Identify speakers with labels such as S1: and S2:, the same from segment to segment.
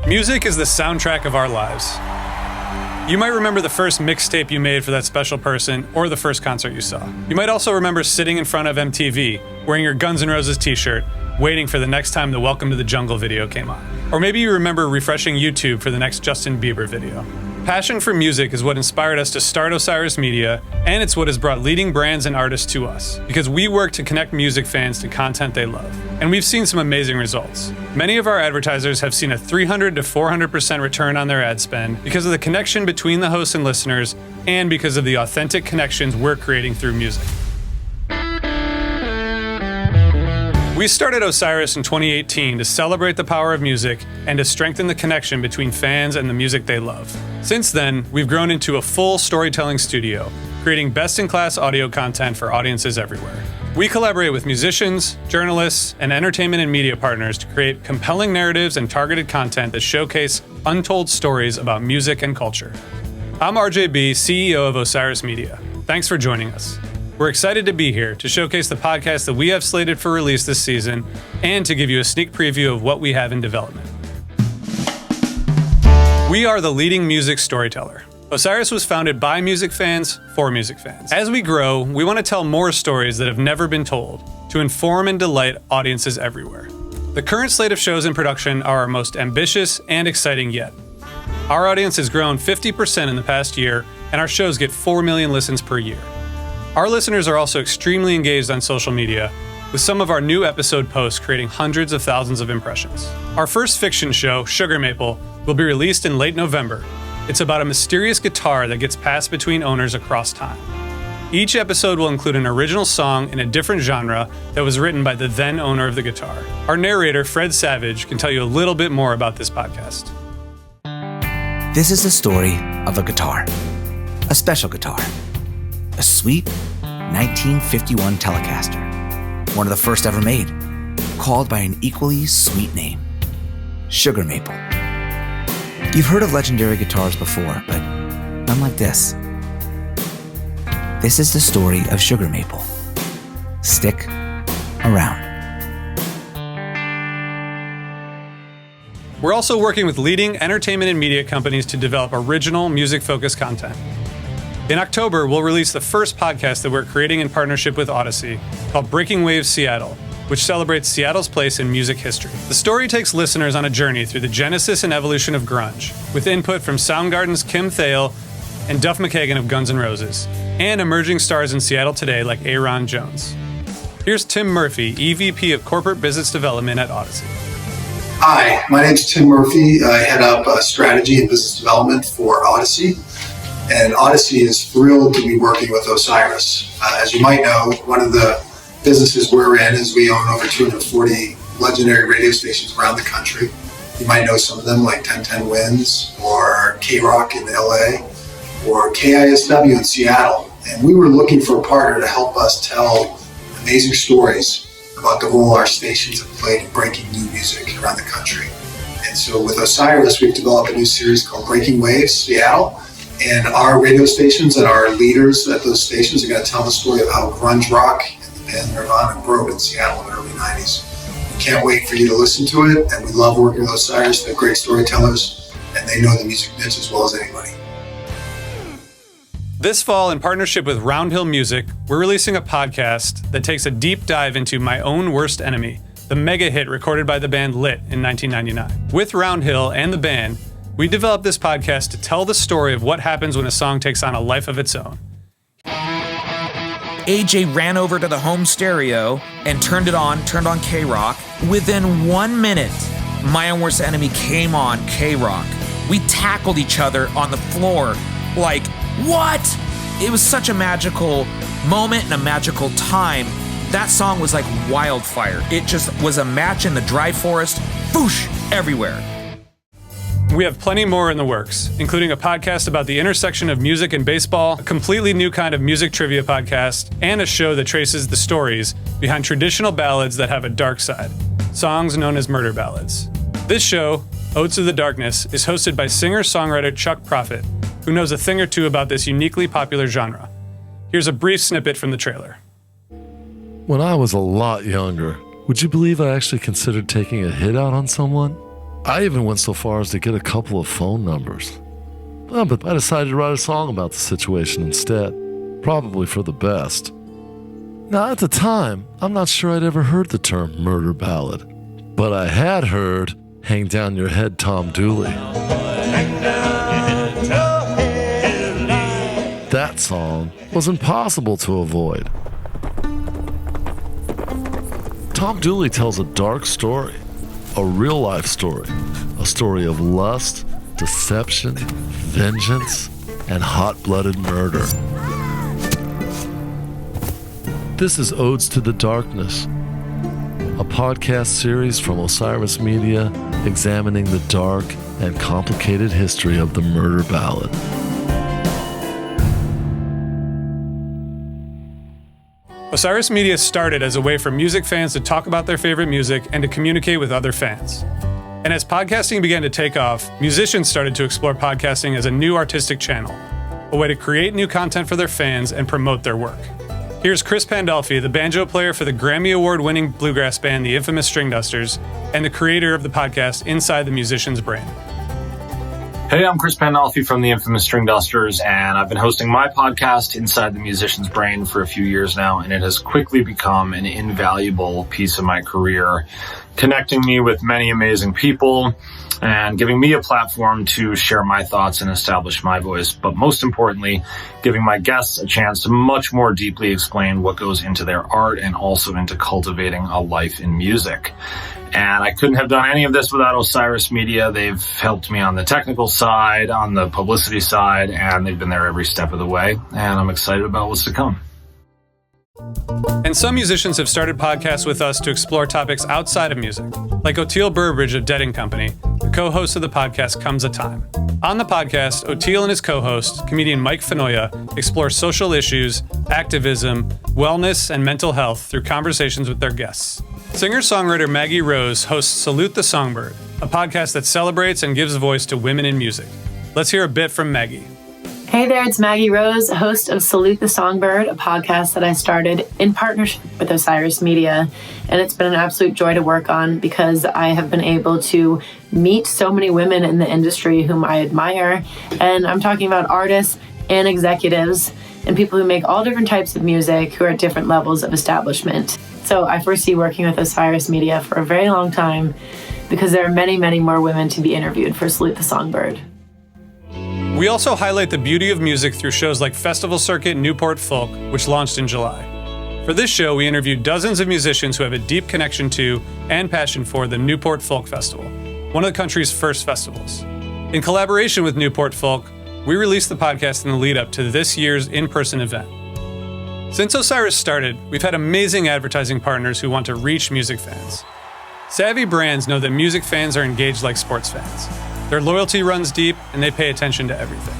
S1: Music is the soundtrack of our lives. You might remember the first mixtape you made for that special person or the first concert you saw. You might also remember sitting in front of MTV, wearing your Guns N' Roses t-shirt, waiting for the next time the Welcome to the Jungle video came on. Or maybe you remember refreshing YouTube for the next Justin Bieber video. Passion for music is what inspired us to start Osiris Media, and it's what has brought leading brands and artists to us, because we work to connect music fans to content they love. And we've seen some amazing results. Many of our advertisers have seen a 300 to 400% return on their ad spend because of the connection between the hosts and listeners, and because of the authentic connections we're creating through music. We started Osiris in 2018 to celebrate the power of music and to strengthen the connection between fans and the music they love. Since then, we've grown into a full storytelling studio, creating best-in-class audio content for audiences everywhere. We collaborate with musicians, journalists, and entertainment and media partners to create compelling narratives and targeted content that showcase untold stories about music and culture. I'm RJB, CEO of Osiris Media. Thanks for joining us. We're excited to be here to showcase the podcast that we have slated for release this season and to give you a sneak preview of what we have in development. We are the leading music storyteller. Osiris was founded by music fans for music fans. As we grow, we want to tell more stories that have never been told to inform and delight audiences everywhere. The current slate of shows in production are our most ambitious and exciting yet. Our audience has grown 50% in the past year, and our shows get 4 million listens per year. Our listeners are also extremely engaged on social media, with some of our new episode posts creating hundreds of thousands of impressions. Our first fiction show, Sugar Maple, will be released in late November. It's about a mysterious guitar that gets passed between owners across time. Each episode will include an original song in a different genre that was written by the then owner of the guitar. Our narrator, Fred Savage, can tell you a little bit more about this podcast.
S2: This is the story of a guitar, a special guitar. A sweet 1951 Telecaster, one of the first ever made, called by an equally sweet name, Sugar Maple. You've heard of legendary guitars before, but none like this. This is the story of Sugar Maple. Stick around.
S1: We're also working with leading entertainment and media companies to develop original music-focused content. In October, we'll release the first podcast that we're creating in partnership with Audacy, called Breaking Waves Seattle, which celebrates Seattle's place in music history. The story takes listeners on a journey through the genesis and evolution of grunge, with input from Soundgarden's Kim Thayil and Duff McKagan of Guns N' Roses, and emerging stars in Seattle today like Aaron Jones. Here's Tim Murphy, EVP of Corporate Business Development at Audacy.
S3: Hi, my name's Tim Murphy. I head up strategy and business development for Audacy. And Audacy is thrilled to be working with Osiris. As you might know, one of the businesses we're in is we own over 240 legendary radio stations around the country. You might know some of them like 1010 Winds or K-Rock in LA or KISW in Seattle. And we were looking for a partner to help us tell amazing stories about the role our stations have played in breaking new music around the country. And so with Osiris, we've developed a new series called Breaking Waves Seattle. And our radio stations and our leaders at those stations are going to tell the story of how grunge rock and the band Nirvana grew in Seattle in the early 90s. We can't wait for you to listen to it, and we love working with Osiris. They're great storytellers, and they know the music niche as well as anybody.
S1: This fall, in partnership with Roundhill Music, we're releasing a podcast that takes a deep dive into My Own Worst Enemy, the mega hit recorded by the band Lit in 1999. With Roundhill and the band, we developed this podcast to tell the story of what happens when a song takes on a life of its own.
S4: AJ ran over to the home stereo and turned on K-Rock. Within 1 minute, My Own Worst Enemy came on K-Rock. We tackled each other on the floor like, what? It was such a magical moment and a magical time. That song was like wildfire. It just was a match in the dry forest, whoosh, everywhere.
S1: We have plenty more in the works, including a podcast about the intersection of music and baseball, a completely new kind of music trivia podcast, and a show that traces the stories behind traditional ballads that have a dark side, songs known as murder ballads. This show, Oats of the Darkness, is hosted by singer-songwriter Chuck Prophet, who knows a thing or two about this uniquely popular genre. Here's a brief snippet from the trailer.
S5: When I was a lot younger, would you believe I actually considered taking a hit out on someone? I even went so far as to get a couple of phone numbers. But I decided to write a song about the situation instead, probably for the best. Now, at the time, I'm not sure I'd ever heard the term murder ballad, but I had heard Hang Down Your Head, Tom Dooley. That song was impossible to avoid. Tom Dooley tells a dark story, a real-life story, a story of lust, deception, vengeance, and hot-blooded murder. This is Odes to the Darkness, a podcast series from Osiris Media examining the dark and complicated history of the murder ballad.
S1: Osiris Media started as a way for music fans to talk about their favorite music and to communicate with other fans. And as podcasting began to take off, musicians started to explore podcasting as a new artistic channel, a way to create new content for their fans and promote their work. Here's Chris Pandolfi, the banjo player for the Grammy Award-winning bluegrass band The Infamous String Dusters, and the creator of the podcast Inside the Musician's Brain.
S6: Hey, I'm Chris Pandolfi from the Infamous String Dusters, and I've been hosting my podcast, Inside the Musician's Brain, for a few years now, and it has quickly become an invaluable piece of my career, connecting me with many amazing people and giving me a platform to share my thoughts and establish my voice, but most importantly, giving my guests a chance to much more deeply explain what goes into their art and also into cultivating a life in music. And I couldn't have done any of this without Osiris Media. They've helped me on the technical side, on the publicity side, and they've been there every step of the way. And I'm excited about what's to come.
S1: And some musicians have started podcasts with us to explore topics outside of music, like Oteil Burbridge of Dead & Company, the co-host of the podcast Comes a Time. On the podcast, Oteil and his co-host, comedian Mike Fenoya, explore social issues, activism, wellness, and mental health through conversations with their guests. Singer-songwriter Maggie Rose hosts Salute the Songbird, a podcast that celebrates and gives voice to women in music. Let's hear a bit from Maggie.
S7: Hey there, it's Maggie Rose, host of Salute the Songbird, a podcast that I started in partnership with Osiris Media. And it's been an absolute joy to work on because I have been able to meet so many women in the industry whom I admire. And I'm talking about artists and executives and people who make all different types of music who are at different levels of establishment. So I foresee working with Osiris Media for a very long time because there are many, many more women to be interviewed for Salute the Songbird.
S1: We also highlight the beauty of music through shows like Festival Circuit Newport Folk, which launched in July. For this show, we interviewed dozens of musicians who have a deep connection to and passion for the Newport Folk Festival, one of the country's first festivals. In collaboration with Newport Folk, we released the podcast in the lead-up to this year's in-person event. Since Osiris started, we've had amazing advertising partners who want to reach music fans. Savvy brands know that music fans are engaged like sports fans. Their loyalty runs deep, and they pay attention to everything.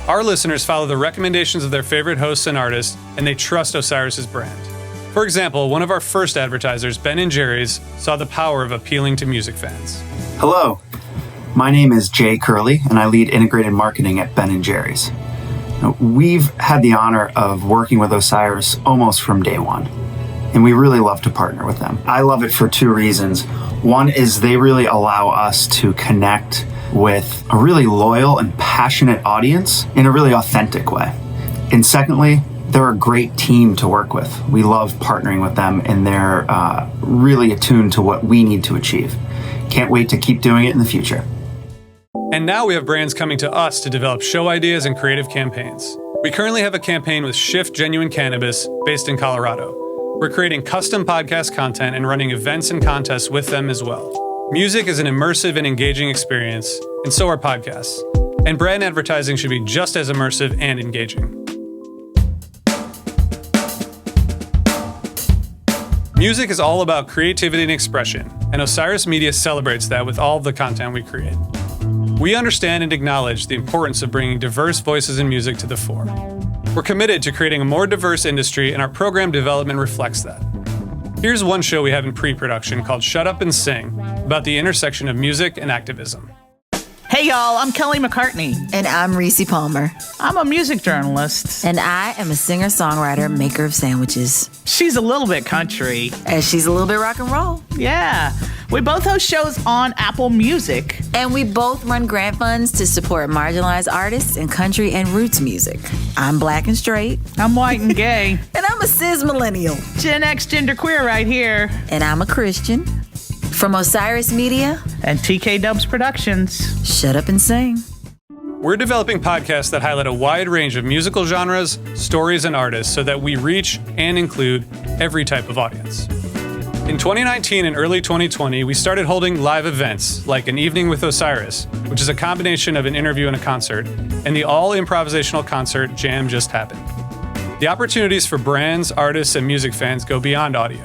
S1: Our listeners follow the recommendations of their favorite hosts and artists, and they trust Osiris's brand. For example, one of our first advertisers, Ben & Jerry's, saw the power of appealing to music fans.
S8: Hello, my name is Jay Curley, and I lead integrated marketing at Ben & Jerry's. We've had the honor of working with Osiris almost from day one, and we really love to partner with them. I love it for two reasons. One is they really allow us to connect with a really loyal and passionate audience in a really authentic way. And secondly, they're a great team to work with. We love partnering with them, and they're really attuned to what we need to achieve. Can't wait to keep doing it in the future.
S1: And now we have brands coming to us to develop show ideas and creative campaigns. We currently have a campaign with Shift Genuine Cannabis, based in Colorado. We're creating custom podcast content and running events and contests with them as well. Music is an immersive and engaging experience, and so are podcasts. And brand advertising should be just as immersive and engaging. Music is all about creativity and expression, and Osiris Media celebrates that with all of the content we create. We understand and acknowledge the importance of bringing diverse voices in music to the fore. We're committed to creating a more diverse industry, and our program development reflects that. Here's one show we have in pre-production called Shut Up and Sing, about the intersection of music and activism.
S9: Hey y'all, I'm Kelly McCartney.
S10: And I'm Reese Palmer.
S9: I'm a music journalist.
S10: And I am a singer-songwriter, maker of sandwiches.
S9: She's a little bit country.
S10: And she's a little bit rock and roll.
S9: Yeah. We both host shows on Apple Music.
S10: And we both run grant funds to support marginalized artists in country and roots music. I'm black and straight.
S9: I'm white and gay.
S10: And I'm a cis millennial.
S9: Gen X genderqueer right here.
S10: And I'm a Christian. From Osiris Media
S9: and TK Dubs Productions.
S10: Shut up and sing.
S1: We're developing podcasts that highlight a wide range of musical genres, stories, and artists so that we reach and include every type of audience. In 2019 and early 2020, we started holding live events like An Evening with Osiris, which is a combination of an interview and a concert, and the all-improvisational concert Jam Just Happened. The opportunities for brands, artists, and music fans go beyond audio.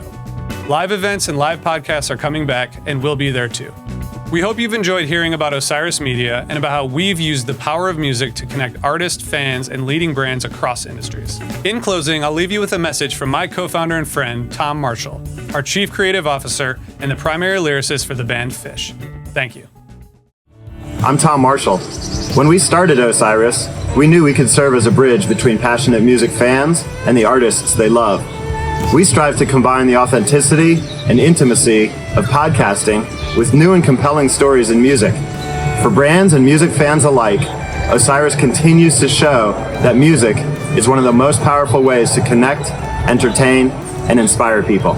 S1: Live events and live podcasts are coming back and we'll be there too. We hope you've enjoyed hearing about Osiris Media and about how we've used the power of music to connect artists, fans, and leading brands across industries. In closing, I'll leave you with a message from my co-founder and friend, Tom Marshall, our Chief Creative Officer and the primary lyricist for the band Fish. Thank you.
S11: I'm Tom Marshall. When we started Osiris, we knew we could serve as a bridge between passionate music fans and the artists they love. We strive to combine the authenticity and intimacy of podcasting with new and compelling stories in music. For brands and music fans alike, Osiris continues to show that music is one of the most powerful ways to connect, entertain, and inspire people.